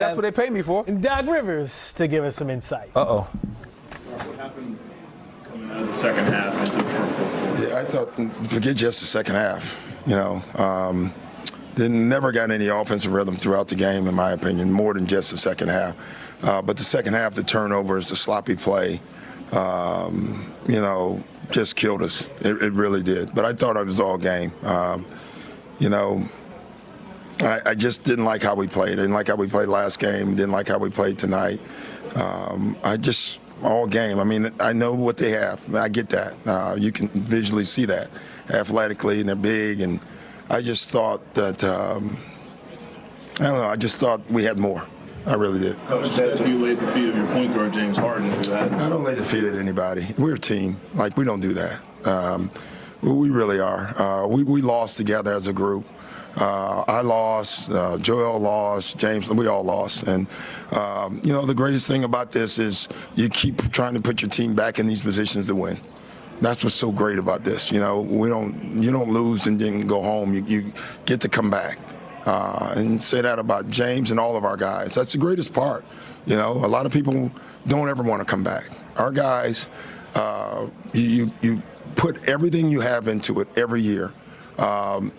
That's what they pay me for. And Doc Rivers to give us some insight. Uh-oh. What happened coming out of the second half into the fourth quarter? Yeah, I thought, forget just the second half. Never got any offensive rhythm throughout the game, in my opinion, more than just the second half. But the second half, the turnovers, the sloppy play, just killed us. It really did. But I thought it was all game. I just didn't like how we played. I didn't like how we played last game. Didn't like how we played tonight. All game. I mean, I know what they have. I get that. You can visually see that athletically, and they're big. And I just thought that, I just thought we had more. I really did. Coach, after you laid the feet of your point guard, James Harden, I don't lay the feet of anybody. We're a team. We don't do that. We really are. We lost together as a group. I lost, Joel lost, James, we all lost. And, the greatest thing about this is you keep trying to put your team back in these positions to win. That's what's so great about this. You don't lose and then go home. You get to come back. And say that about James and all of our guys. That's the greatest part. A lot of people don't ever want to come back. Our guys, you put everything you have into it every year,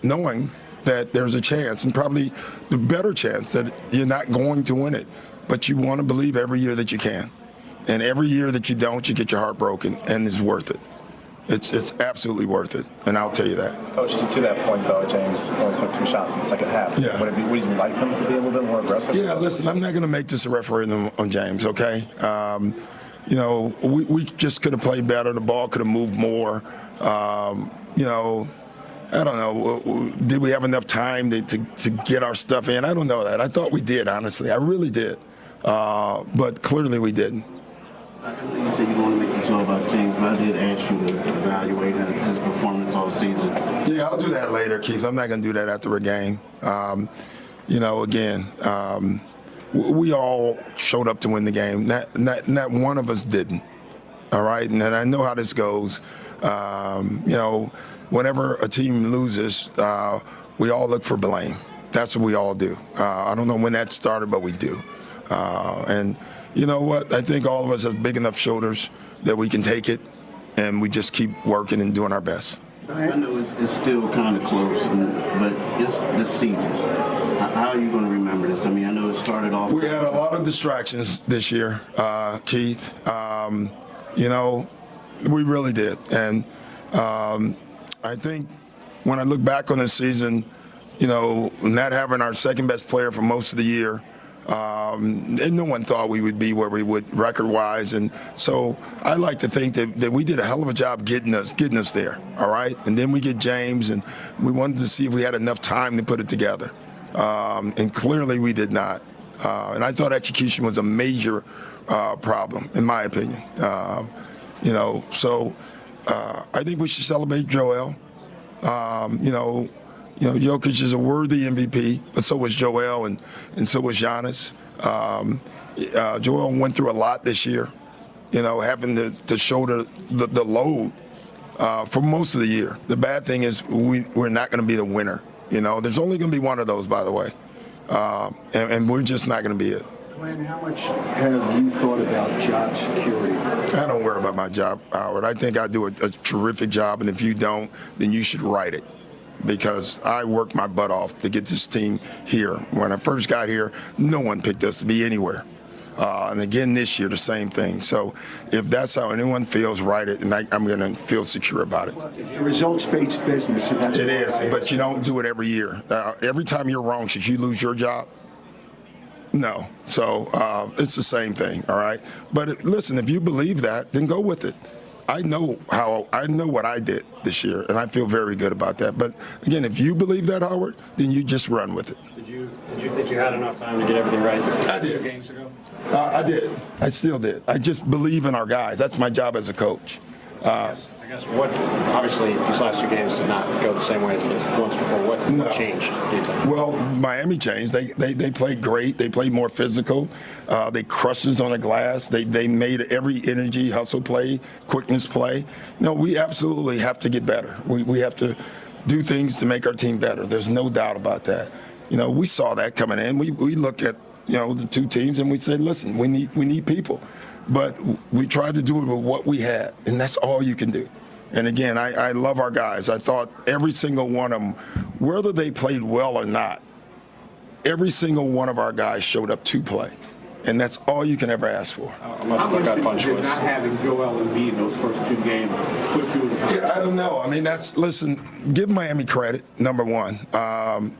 knowing that there's a chance, and probably the better chance, that you're not going to win it. But you want to believe every year that you can. And every year that you don't, you get your heart broken, and it's worth it. It's absolutely worth it, and I'll tell you that. Coach, to that point, though, James only took 2 shots in the second half. Yeah. Would you like him to be a little bit more aggressive? Yeah, listen, I'm not going to make this a referendum on James, okay? We just could have played better. The ball could have moved more. I don't know. Did we have enough time to get our stuff in? I don't know that. I thought we did, honestly. I really did. But clearly we didn't. You said you want to make this all about James, but I did ask you to evaluate his performance all season. Yeah, I'll do that later, Keith. I'm not going to do that after a game. We all showed up to win the game. Not one of us didn't. All right? And I know how this goes. Whenever a team loses, we all look for blame. That's what we all do. I don't know when that started, but we do. And you know what? I think all of us have big enough shoulders that we can take it, and we just keep working and doing our best. I know it's still kind of close, but it's this season. How are you going to remember this? I mean, I know it started off. We had a lot of distractions this year, Keith. We really did. And I think when I look back on this season, not having our second best player for most of the year, and no one thought we would be where we would record-wise. And so I like to think that we did a hell of a job getting us there, all right? And then we get James, and we wanted to see if we had enough time to put it together. And clearly we did not. And I thought execution was a major problem, in my opinion. So I think we should celebrate Joel. Jokic is a worthy MVP, but so was Joel, and so was Giannis. Joel went through a lot this year, having to shoulder the load for most of the year. The bad thing is we're not going to be the winner. There's only going to be one of those, by the way, and we're just not going to be it. Glenn, how much have you thought about job security? I don't worry about my job, Howard. I think I do a terrific job, and if you don't, then you should write it. Because I worked my butt off to get this team here. When I first got here, no one picked us to be anywhere. And again this year, the same thing. So if that's how anyone feels, write it, and I'm going to feel secure about it. Well, it's a results-based business, and that's it is, but you don't do it every year. Every time you're wrong, should you lose your job? No. So it's the same thing, all right? But listen, if you believe that, then go with it. I know what I did this year, and I feel very good about that. But again, if you believe that, Howard, then you just run with it. Did you think you had enough time to get everything right? I did. 2 games ago? I did. I still did. I just believe in our guys. That's my job as a coach. I guess what, obviously, these last 2 games did not go the same way as the ones before. What changed, do you think? Well, Miami changed. They played great. They played more physical. They crushed us on the glass. They made every energy, hustle play, quickness play. No, we absolutely have to get better. We have to do things to make our team better. There's no doubt about that. We saw that coming in. We look at the two teams, and we said, listen, we need people. But we tried to do it with what we had, and that's all you can do. And again, I love our guys. I thought every single one of them, whether they played well or not, every single one of our guys showed up to play. And that's all you can ever ask for. How much did not having Joel Embiid in those first 2 games put you in the Yeah, I don't know. I mean, listen, give Miami credit, number one.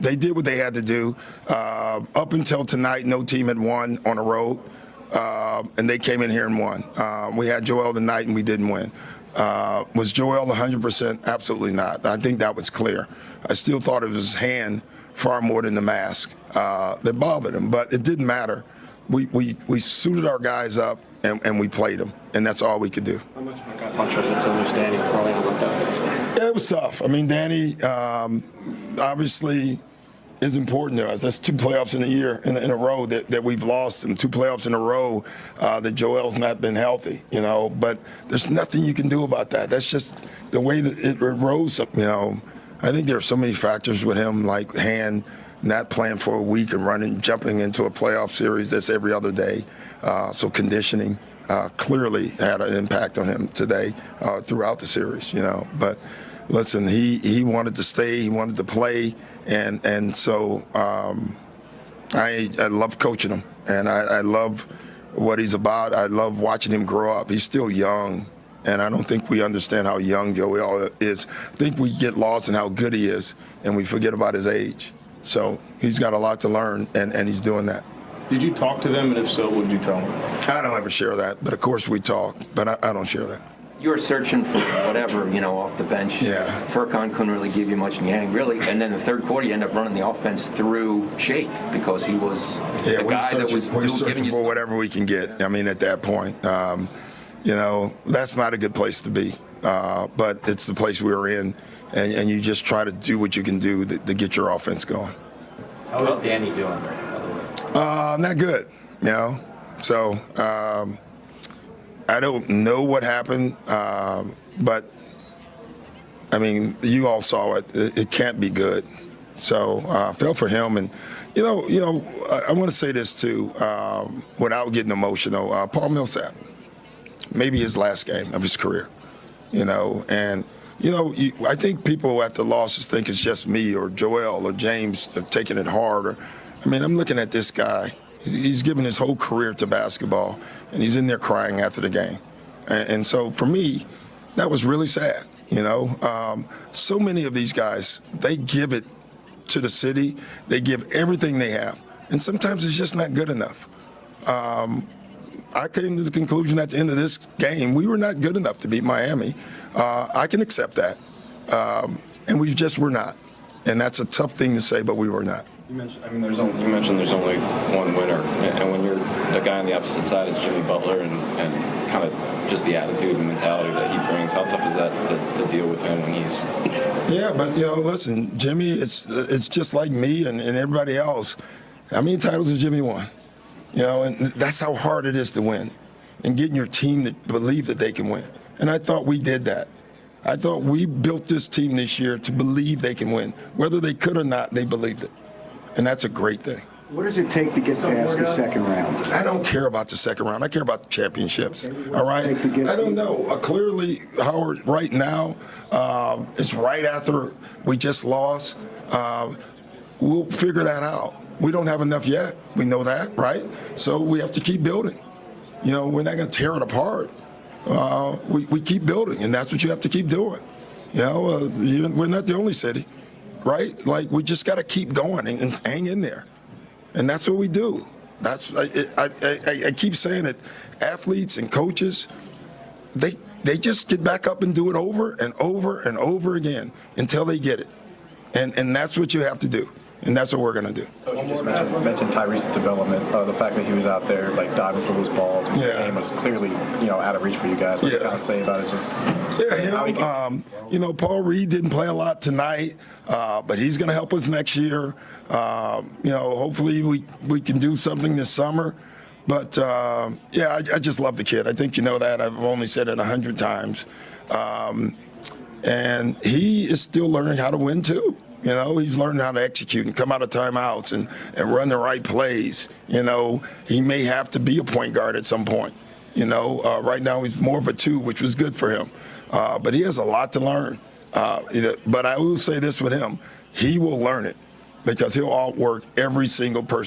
They did what they had to do. Up until tonight, no team had won on the road, and they came in here and won. We had Joel tonight, and we didn't win. Was Joel 100%? Absolutely not. I think that was clear. I still thought it was his hand far more than the mask that bothered him, but it didn't matter. We suited our guys up and we played them, and that's all we could do. How much of a gut punch was it to lose Danny early on like that? Yeah, it was tough. I mean, Danny obviously is important to us. That's 2 playoffs in a year in a row that we've lost, and 2 playoffs in a row that Joel's not been healthy. But there's nothing you can do about that. That's just the way that it rose up. I think there are so many factors with him, like hand not playing for a week and jumping into a playoff series that's every other day. So conditioning clearly had an impact on him today throughout the series, But listen, he wanted to stay, he wanted to play, and so I love coaching him, and I love what he's about. I love watching him grow up. He's still young, and I don't think we understand how young Joel is. I think we get lost in how good he is, and we forget about his age. So he's got a lot to learn, and he's doing that. Did you talk to them, and if so, what did you tell them? I don't ever share that, but of course we talk, but I don't share that. You were searching for whatever, off the bench. Yeah. Furkan couldn't really give you much Yang, really. And then the third quarter, you end up running the offense through Shake because he was the guy that was we're searching giving you for whatever we can get. I mean, at that point, that's not a good place to be. But it's the place we were in, and you just try to do what you can do to get your offense going. How is Danny doing? Not good, So I don't know what happened, but I mean, you all saw it. It can't be good. So I felt for him, and I want to say this too, without getting emotional. Paul Millsap, maybe his last game of his career, and. I think people at the losses think it's just me or Joel or James taking it hard. I'm looking at this guy. He's given his whole career to basketball, and he's in there crying after the game. And so for me, that was really sad. So many of these guys, they give it to the city. They give everything they have. And sometimes it's just not good enough. I came to the conclusion at the end of this game, we were not good enough to beat Miami. I can accept that. And we just were not. And that's a tough thing to say, but we were not. You mentioned there's only one winner. And when you're the guy on the opposite side is Jimmy Butler and kind of just the attitude and mentality that he brings, how tough is that to deal with him when he's... Yeah, but, listen, Jimmy, it's just like me and everybody else. How many titles has Jimmy won? And that's how hard it is to win and getting your team to believe that they can win. And I thought we did that. I thought we built this team this year to believe they can win. Whether they could or not, they believed it. And that's a great thing. What does it take to get past the second round? I don't care about the second round. I care about the championships. All right? I don't know. Clearly, Howard, right now, it's right after we just lost. We'll figure that out. We don't have enough yet. We know that, right? So we have to keep building. We're not going to tear it apart. We keep building, and that's what you have to keep doing. We're not the only city, right? Like, we just got to keep going and hang in there. And that's what we do. I keep saying it. Athletes and coaches, they just get back up and do it over and over and over again until they get it. And that's what you have to do. And that's what we're going to do. Coach, you just mentioned Tyrese's development, the fact that he was out there like diving for those balls. And the game was clearly, out of reach for you guys. What do you kind of say about it? Paul Reed didn't play a lot tonight, but he's going to help us next year. Hopefully we can do something this summer. But, I just love the kid. I think you know that. I've only said it 100 times. And he is still learning how to win, too. You know, he's learning how to execute and come out of timeouts and run the right plays. You know, he may have to be a point guard at some point. You know, right now he's more of a 2, which was good for him. But he has a lot to learn. But I will say this with him. He will learn it because he'll outwork every single person.